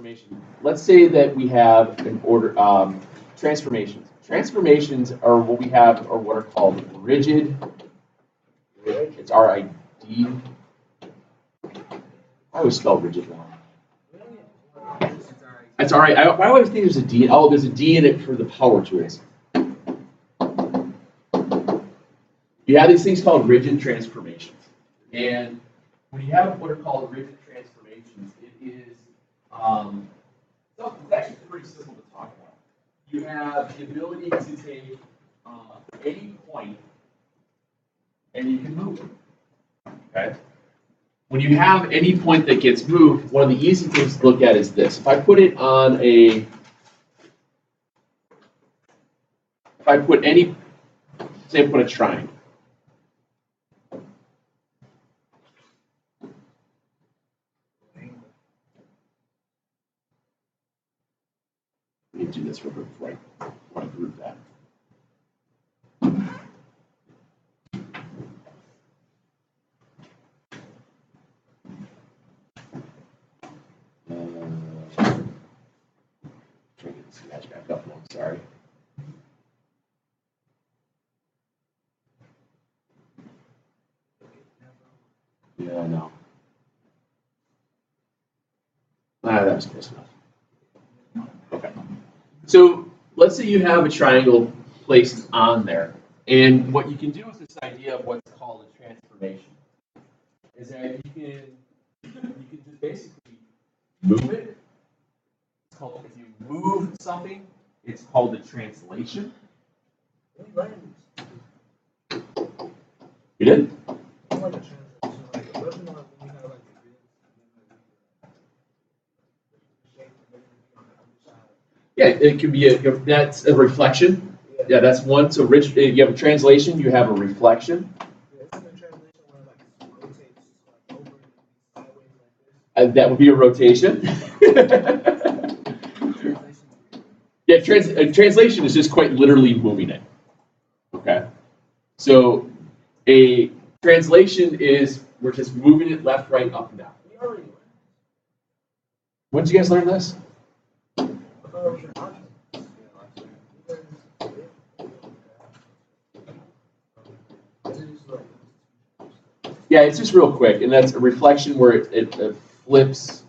transformation. Let's say that we have an order transformations. Transformations are what we have, or what are called rigid. It's R-I-D. I always spell rigid wrong. That's all right. I always think there's a D. Oh, there's a D in it for the power to it. You have these things called rigid transformations. And when you have what are called rigid transformations, it is it's actually pretty simple to talk about. You have the ability to take any point and you can move it. Okay? When you have any point that gets moved, one of the easy things to look at is this. If I put it on say I put a triangle. Let me do this real quick before I group that. Try to get this sketch back up. I'm sorry. Yeah, I know. That was close enough. Okay. So let's say you have a triangle placed on there, and what you can do with this idea of what's called a transformation is that you can just basically move it. It's called, if you move something, it's called a translation. You did? Yeah, it could be that's a reflection. Yeah, that's one. So you have a translation, you have a reflection. That would be a rotation. Yeah, translation is just quite literally moving it. Okay. So a translation is we're just moving it left, right, up, and down. When did you guys learn this? Yeah, it's just real quick, and that's a reflection where it flips,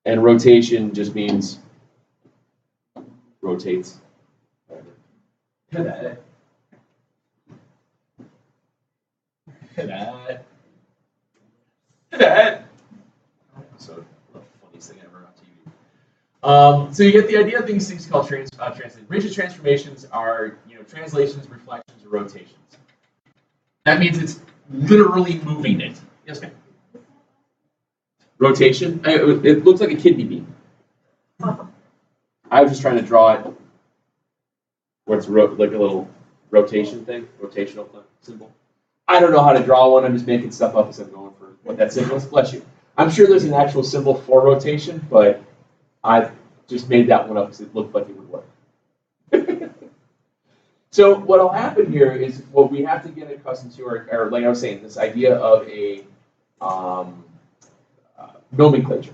and rotation just means rotates. That. So, the funniest thing ever on TV. So you get the idea of these things called translation. Rigid transformations are, translations, reflections, or rotations. That means it's literally moving it. Yes, ma'am. Rotation. It looks like a kidney bean. I was just trying to draw it where it's like a little rotation thing, rotational symbol. I don't know how to draw one. I'm just making stuff up as I'm going for what that symbol is. Bless you. I'm sure there's an actual symbol for rotation, but I've just made that one up because it looked like it would work. So what will happen here is what we have to get accustomed to, or like I was saying, this idea of a nomenclature.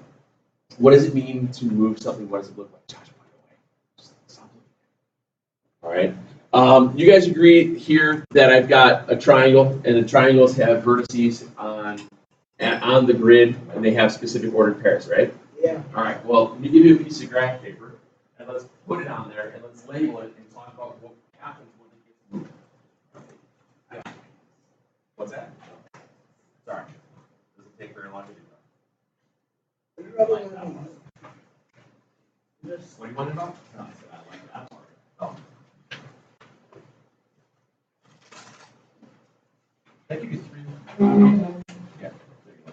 What does it mean to move something? What does it look like? Josh, by the way, just stop looking. All right. You guys agree here that I've got a triangle, and the triangles have vertices on the grid, and they have specific ordered pairs, right? Yeah. All right. Well, let me give you a piece of graph paper, and let's put it on there, and let's label it, and talk about what happens when it gets moved. Yeah. What's that? Sorry. Doesn't take very long to do that. What do you want to know? No, I like that part. Oh. That could be 3. Yeah. There you go.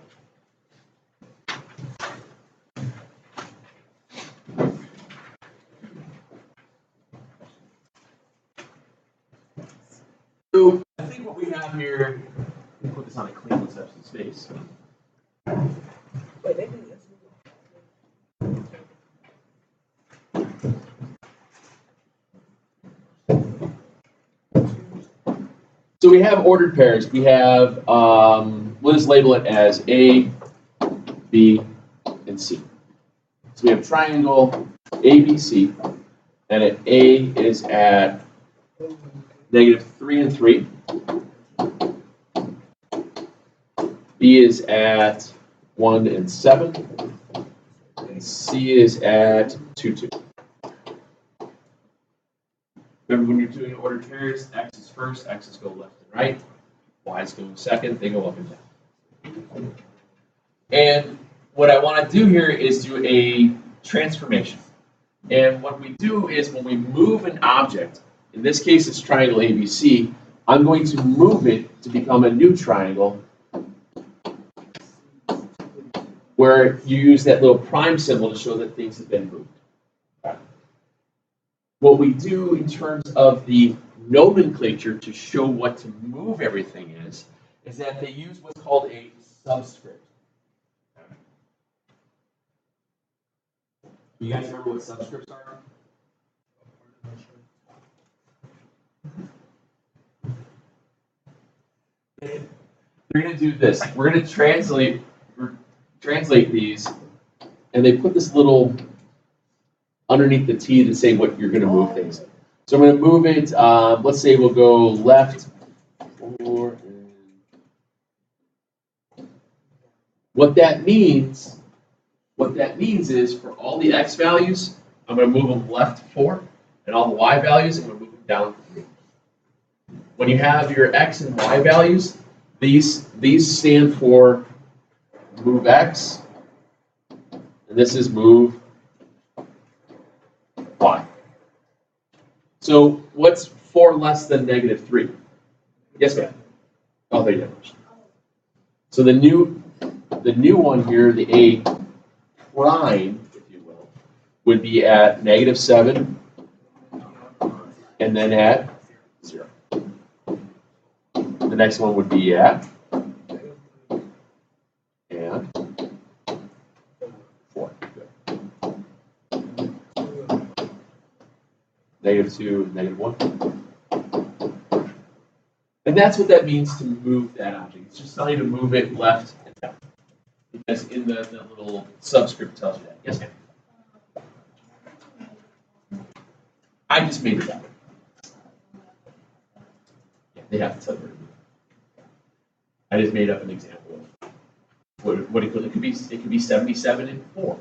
So I think what we have here, let me put this on a clean reception space. Wait, they do this. So we have ordered pairs. We have, we'll just label it as A, B, and C. So we have triangle ABC, and at A is at -3 and 3. B is at 1 and 7. And C is at 2, 2. Remember when you're doing ordered pairs, X is first, X's go left and right, Y's go second, they go up and down. And what I want to do here is do a transformation. And what we do is when we move an object, in this case it's triangle ABC, I'm going to move it to become a new triangle where you use that little prime symbol to show that things have been moved. Okay. What we do in terms of the nomenclature to show what to move everything is that they use what's called a subscript. You guys remember what subscripts are? They're going to do this. We're going to translate these, and they put this little underneath the T to say what you're going to move things. So I'm going to move it. Let's say we'll go left. 4. What that means is for all the X values, I'm going to move them left 4, and all the Y values, I'm going to move them down 3. When you have your X and Y values, these stand for move X, and this is move Y. So what's 4 less than -3? Yes, ma'am. Oh, there you go. So the new one here, the A prime, if you will, would be at -7 and then at 0. The next one would be at and 4. Good. -2 and -1. And that's what that means to move that object. It's just telling you to move it left and down. Because in the little subscript tells you that. Yes, ma'am? I just made it up. Yeah, they have to tell you. I just made up an example of what it could be. It could be 77 and 4.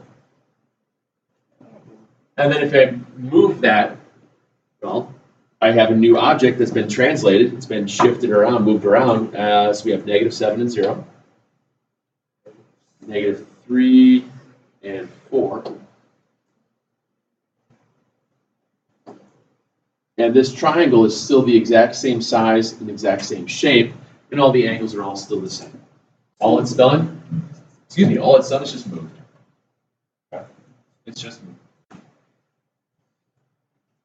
And then if I move that, well, I have a new object that's been translated. It's been shifted around, moved around. So we have -7 and 0, -3 and 4. And this triangle is still the exact same size and exact same shape, and all the angles are all still the same. All it's done is just moved. Okay. It's just moved.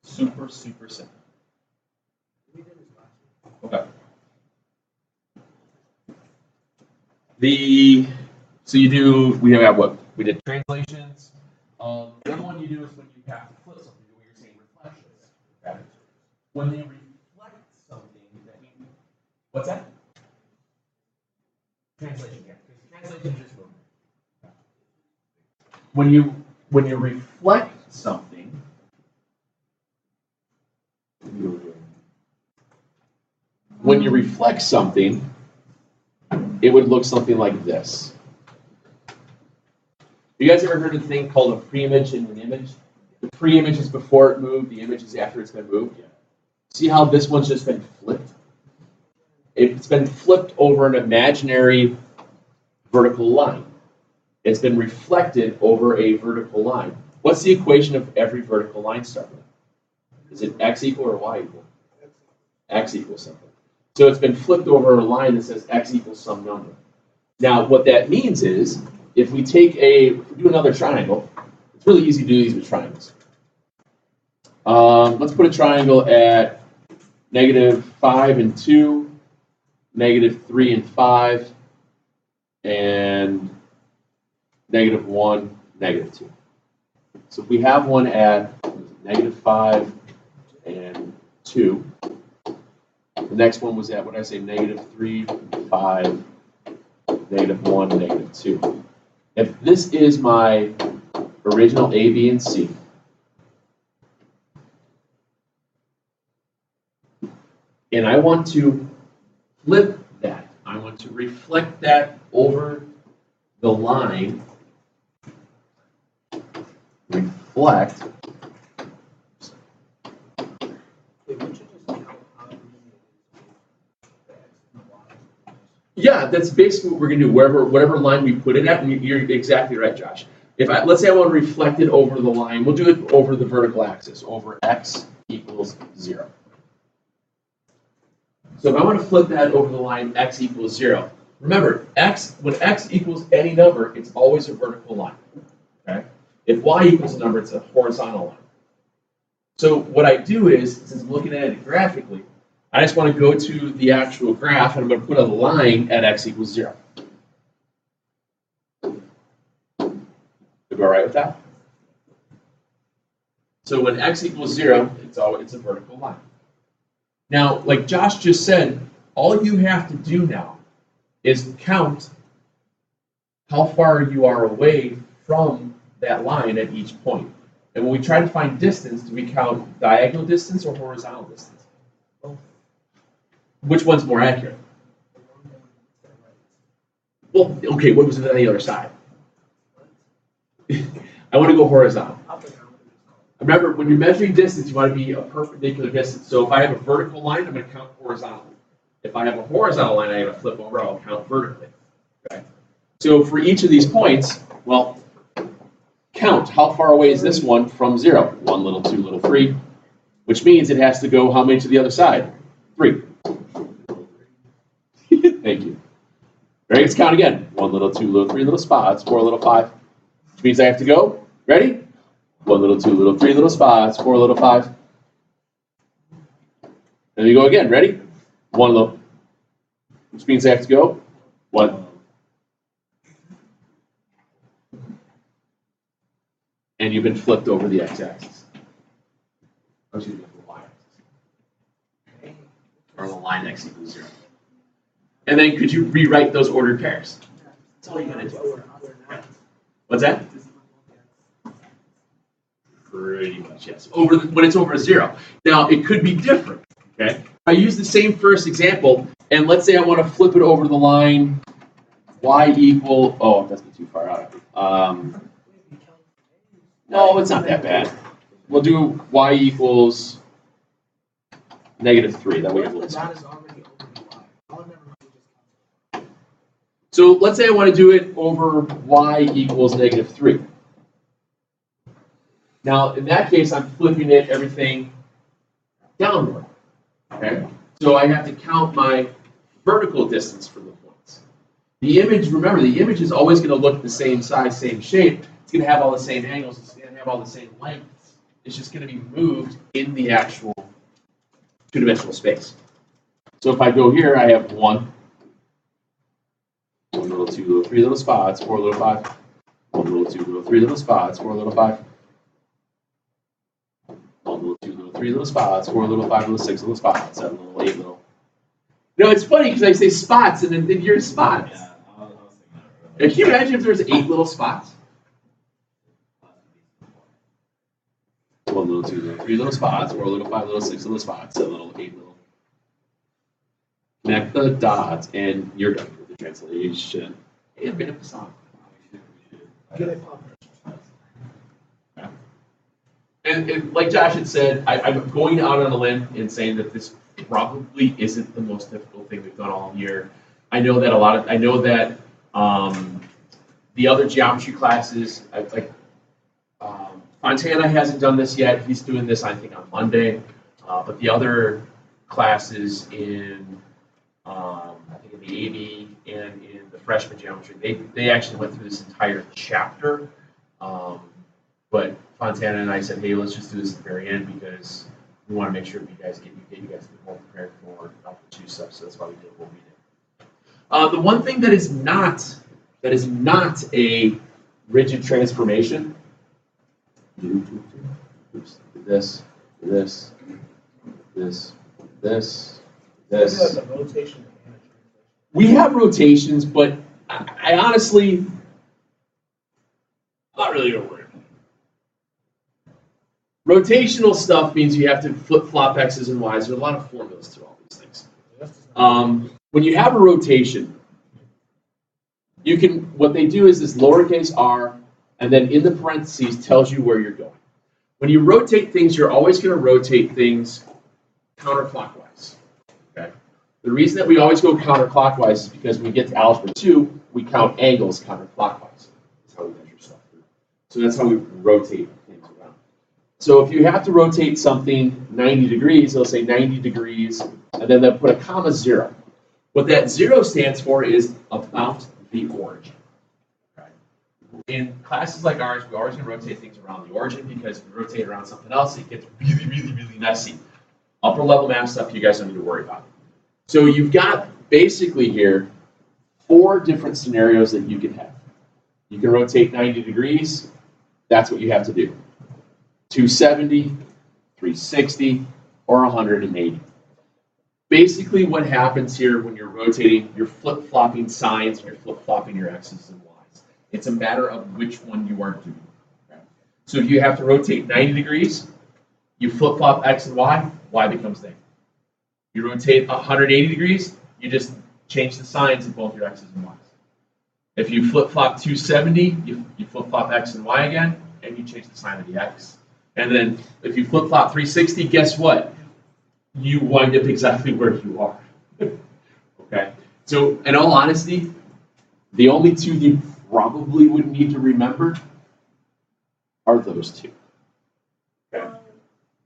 Super, super simple. Okay. We have what? We did translations. The other one you do is when you have to flip something, what you're saying, reflections. Okay. When they reflect something, that means, what's that? Translation, yeah. Translation is just movement. When you reflect something, it would look something like this. You guys ever heard of a thing called a pre-image and an image? The pre-image is before it moved, the image is after it's been moved. Yeah. See how this one's just been flipped? It's been flipped over an imaginary vertical line. It's been reflected over a vertical line. What's the equation of every vertical line start with? Is it x equal or y equal? X equals something. So it's been flipped over a line that says x equals some number. Now, what that means is, if we do another triangle, it's really easy to do these with triangles. Let's put a triangle at -5 and 2, -3 and 5, and -1, -2. So if we have one at -5 and 2, the next one was at, what did I say, -3, 5, -1, -2. if this is my original A, B, and C, and I want to flip that, I want to reflect that over the line, reflect, yeah, that's basically what we're going to do. Whatever line we put it at, and you're exactly right, Josh. Let's say I want to reflect it over the line, we'll do it over the vertical axis, over x equals 0. So if I want to flip that over the line x equals 0, remember, when x equals any number, it's always a vertical line. Okay? If y equals a number, it's a horizontal line. So what I do is, since I'm looking at it graphically, I just want to go to the actual graph, and I'm going to put a line at x equals 0. You go all right with that? So when x equals 0, it's a vertical line. Now, like Josh just said, all you have to do now is count how far you are away from that line at each point. And when we try to find distance, do we count diagonal distance or horizontal distance? Which one's more accurate? Well, okay, what was it on the other side? I want to go horizontal. Remember, when you're measuring distance, you want to be a perpendicular distance. So if I have a vertical line, I'm going to count horizontally. If I have a horizontal line, I got to flip over, I'll count vertically. Okay? So for each of these points, well, count how far away is this one from 0? 1 little, 2 little, 3, which means it has to go how many to the other side? 3. Thank you. Ready? Let's count again. 1 little, 2 little, 3 little spots, 4 little, 5. Which means I have to go. Ready? 1 little, 2 little, 3 little spots, 4 little, 5. And you go again. Ready? 1 little. Which means I have to go. 1. And you've been flipped over the x-axis. Or excuse me, the y-axis. Or the line x equals 0. And then could you rewrite those ordered pairs? That's all you gotta do. What's that? Pretty much, yes. When it's over 0. Now, it could be different, okay? I use the same first example, and let's say I want to flip it over the line y equal, oh, that's too far out. No, it's not that bad. We'll do y equals -3. That way it looks good. So let's say I want to do it over y equals -3. Now, in that case, I'm flipping everything downward. Okay? So I have to count my vertical distance for the points. The image, remember, the image is always going to look the same size, same shape. It's going to have all the same angles. It's going to have all the same lengths. It's just going to be moved in the actual two-dimensional space. So if I go here, I have 1 little, 2 little, 3 little spots, 4 little, 5. 1 little, 2 little, 3 little spots, 4 little, 5. 1 little, 2 little, 3 little spots, 4 little, 5 little, 6 little spots, 7 little, 8 little. You know, it's funny because I say spots and then you're spots. Yeah, can you imagine if there's 8 little spots? 1 little, 2 little, 3 little spots, 4 little, 5 little, 6 little spots, 7 little, 8 little. Connect the dots and you're done with the translation. Hey, a bit of a song. Get it popped. And like Josh had said, I'm going out on a limb and saying that this probably isn't the most difficult thing we've done all year. I know that the other geometry classes, Fontana hasn't done this yet. He's doing this, I think, on Monday. But the other classes in, I think, in the AV and in the freshman geometry, they actually went through this entire chapter. But Fontana and I said, hey, let's just do this at the very end because we want to make sure you guys get you guys a bit more prepared for the 2 stuff. So that's why we did what we did. The one thing that is not a rigid transformation. Oops, this. We have rotations, but I honestly, Not really gonna worry about it. Rotational stuff means you have to flip-flop X's and Y's. There's a lot of formulas to all these things. When you have a rotation, you can, what they do is this lowercase r, and then in the parentheses tells you where you're going. When you rotate things, you're always going to rotate things counterclockwise. Okay? The reason that we always go counterclockwise is because when we get to algebra 2, we count angles counterclockwise. That's how we measure stuff. So that's how we rotate things around. So if you have to rotate something 90 degrees, they'll say 90 degrees, and then they'll put a comma 0. What that 0 stands for is about the origin. Okay? In classes like ours, we always going to rotate things around the origin because if we rotate around something else, it gets really, really, really messy. Upper level math stuff you guys don't need to worry about. So you've got basically here 4 different scenarios that you can have. You can rotate 90 degrees. That's what you have to do. 270, 360, or 180. Basically what happens here when you're rotating, you're flip-flopping signs, you're flip-flopping your X's and Y's. It's a matter of which one you are doing. Okay? So if you have to rotate 90 degrees, you flip-flop X and Y becomes negative. You rotate 180 degrees, you just change the signs of both your X's and Y's. If you flip-flop 270, you flip-flop X and Y again, and you change the sign of the X. And then if you flip-flop 360, guess what? You wind up exactly where you are. Okay? So in all honesty, the only 2 you probably would need to remember are those 2. Okay?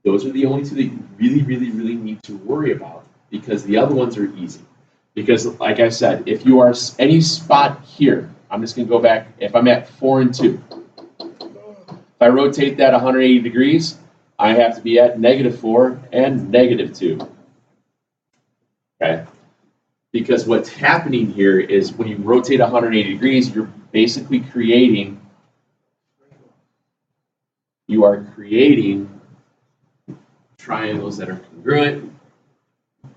Those are the only 2 that you really, really, really need to worry about because the other ones are easy. Because like I said, if you are any spot here, I'm just going to go back, if I'm at 4 and 2, if I rotate that 180 degrees, I have to be at -4 and -2. Okay? Because what's happening here is when you rotate 180 degrees, you're basically creating triangles that are congruent.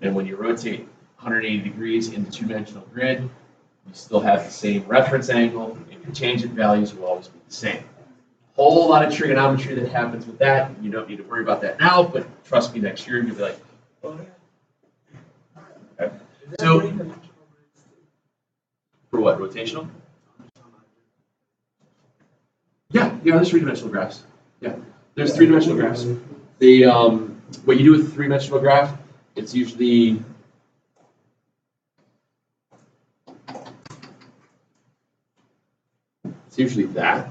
And when you rotate 180 degrees in the 2-dimensional grid, you still have the same reference angle, and your tangent values will always be the same. Whole lot of trigonometry that happens with that. You don't need to worry about that now, but trust me, next year you'll be like, oh yeah. Okay. So, for what, rotational? Yeah, there's 3-dimensional graphs. Yeah, there's 3-dimensional graphs. What you do with a 3-dimensional graph, it's usually that.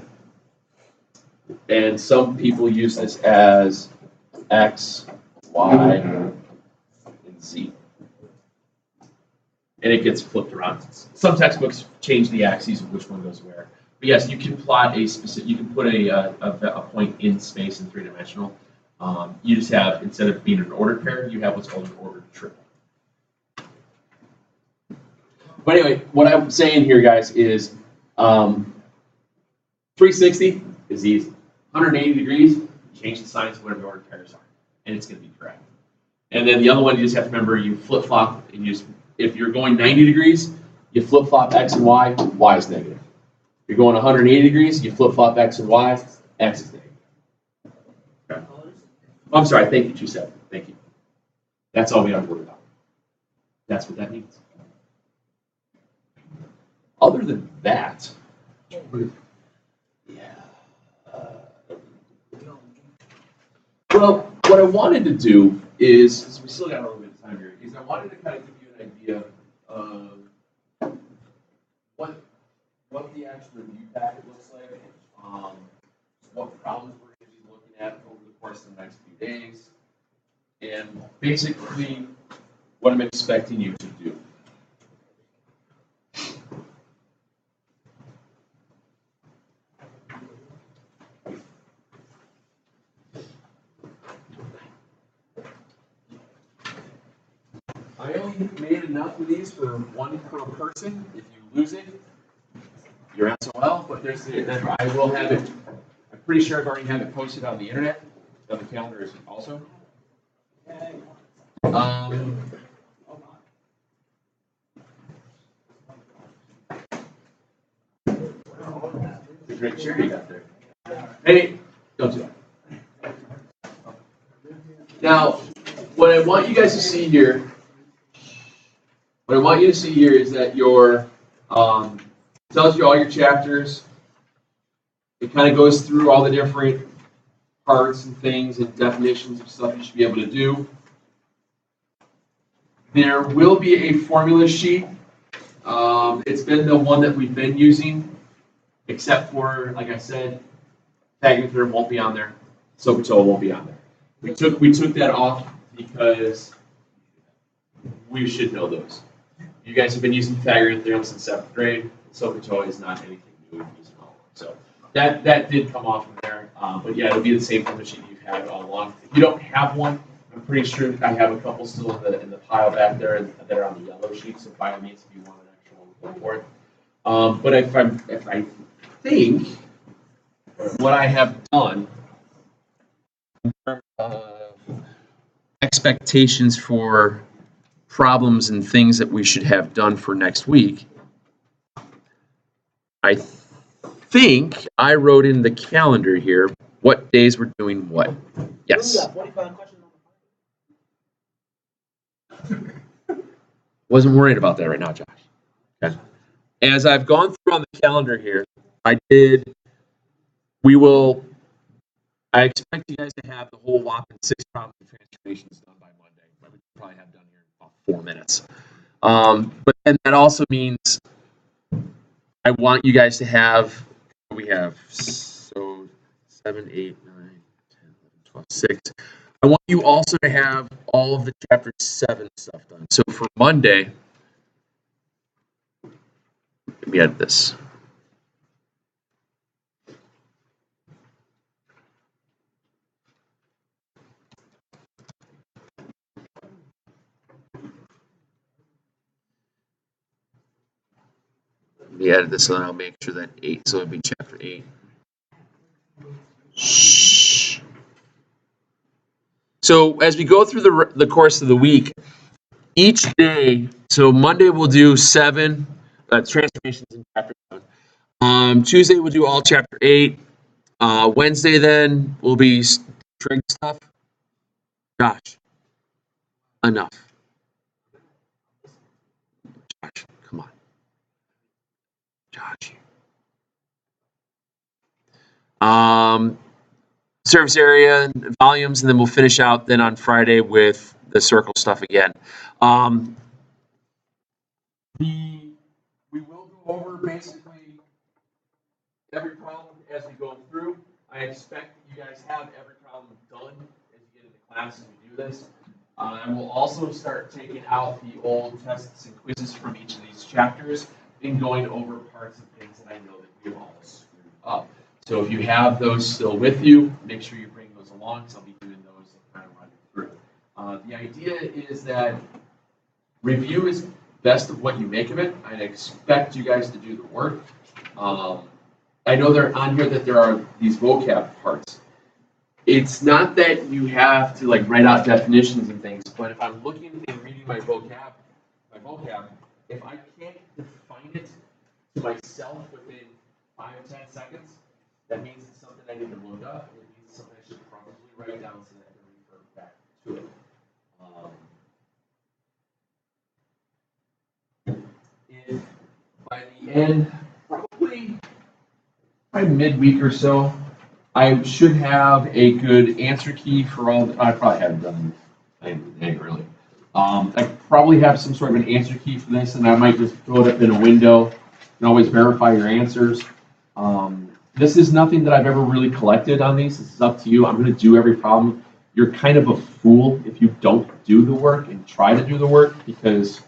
And some people use this as X, Y, and Z. And it gets flipped around. Some textbooks change the axes of which one goes where. But yes, you can plot a specific, you can put a point in space in 3-dimensional. You just have, instead of being an ordered pair, you have what's called an ordered triple. But anyway, what I'm saying here, guys, is 360 is easy. 180 degrees, change the signs of whatever the ordered pairs are, and it's going to be correct. And then the other one, you just have to remember, you flip-flop, and if you're going 90 degrees, you flip-flop X and Y, Y is negative. If you're going 180 degrees, you flip-flop X and Y, X is negative. Okay. I'm sorry, thank you, 270. Thank you. That's all we have to worry about. That's what that means. Other than that, well, what I wanted to do is, since we still got a little bit of time here, is I wanted to kind of give you an idea of what the actual review packet looks like, what problems we're going to be looking at over the course of the next few days, and basically what I'm expecting you to do. I only made enough of these for one per person. If you lose it, you're SOL, but I will have it. I'm pretty sure I've already have it posted on the internet. On the calendar is also. The great chair you got there. Hey, don't do that. Now, what I want you guys to see here, is that your tells you all your chapters. It kind of goes through all the different parts and things and definitions of stuff you should be able to do. There will be a formula sheet. It's been the one that we've been using, except for, like I said, tagging theorem won't be on there. SOHCAHTOA won't be on there. We took that off because we should know those. You guys have been using Pythagorean theorem since 7th grade. SOHCAHTOA is not anything new in using all of them. So that did come off from there. But yeah, it'll be the same formula sheet you've had all along. If you don't have one, I'm pretty sure I have a couple still in the pile back there that are on the yellow sheet. So by all means, if you want an extra one, go for it. But if I think what I have done in terms of expectations for problems and things that we should have done for next week, I think I wrote in the calendar here what days we're doing what. Yes. Wasn't worried about that right now, Josh. Okay. As I've gone through on the calendar here, I expect you guys to have the whole whopping 6 problems and transformations done by Monday. We could probably have done here in about 4 minutes. But then that also means I want you guys to have, we have, so 7, 8, 9, 10, 11, 12, 6. I want you also to have all of the chapter 7 stuff done. So for Monday, let me add this. Let me add this, and I'll make sure that 8, so it'll be chapter 8. Shh. So as we go through the course of the week, each day, so Monday we'll do 7 transformations in chapter 7. Tuesday we'll do all chapter 8. Wednesday then will be trig stuff. Josh, enough. Josh, come on. Josh. Surface area and volumes, and then we'll finish out then on Friday with the circle stuff again. We will go over basically every problem as we go through. I expect that you guys have every problem done as you get into class and we do this. I will also start taking out the old tests and quizzes from each of these chapters and going over parts and things that I know that we've all screwed up. So if you have those still with you, make sure you bring those along because I'll be doing those and kind of running through. The idea is that review is best of what you make of it. I expect you guys to do the work. I know they're on here that there are these vocab parts. It's not that you have to like write out definitions and things, but if I'm looking and reading my vocab, if I can't define it to myself within 5 or 10 seconds, that means it's something I need to look up. It means it's something I should probably write down so that I can refer back to it. If by the end, probably by midweek or so, I should have a good answer key for all. I probably haven't done anything really. I probably have some sort of an answer key for this, and I might just throw it up in a window. You can always verify your answers. This is nothing that I've ever really collected on these. This is up to you. I'm going to do every problem. You're kind of a fool if you don't do the work and try to do the work because it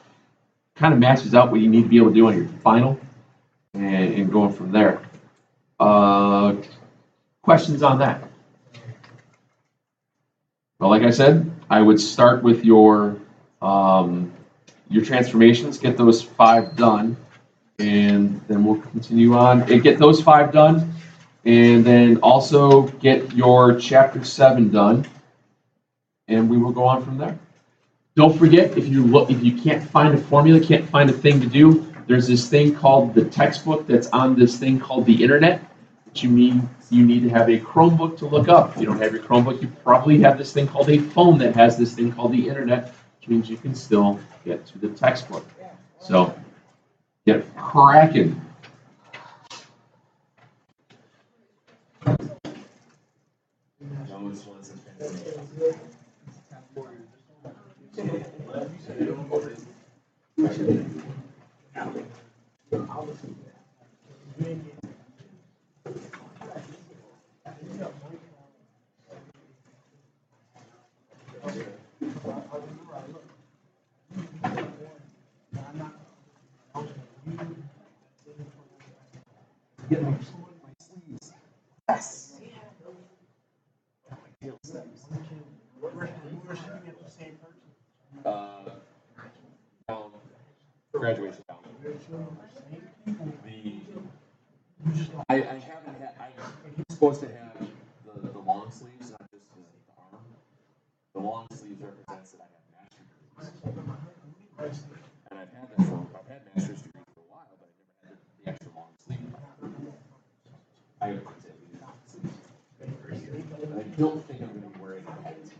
kind of matches out what you need to be able to do on your final and going from there. Questions on that? Well, like I said, I would start with your transformations, get those 5 done, and then we'll continue on and get those 5 done, and then also get your chapter 7 done, and we will go on from there. Don't forget, if you can't find a formula, can't find a thing to do, there's this thing called the textbook that's on this thing called the internet. which you need to have a Chromebook to look up. If you don't have your Chromebook, you probably have this thing called a phone that has this thing called the internet, which means you can still get to the textbook. So get cracking. Graduation down. I haven't had. I'm supposed to have the long sleeves, not just the arm. The long sleeves represents that I have master's degrees, and I've had master's degrees for a while, but I never had the extra long sleeve. I don't think I'm going to be wearing it.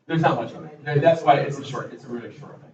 There's not much of it. That's why it's a short. It's a really short thing.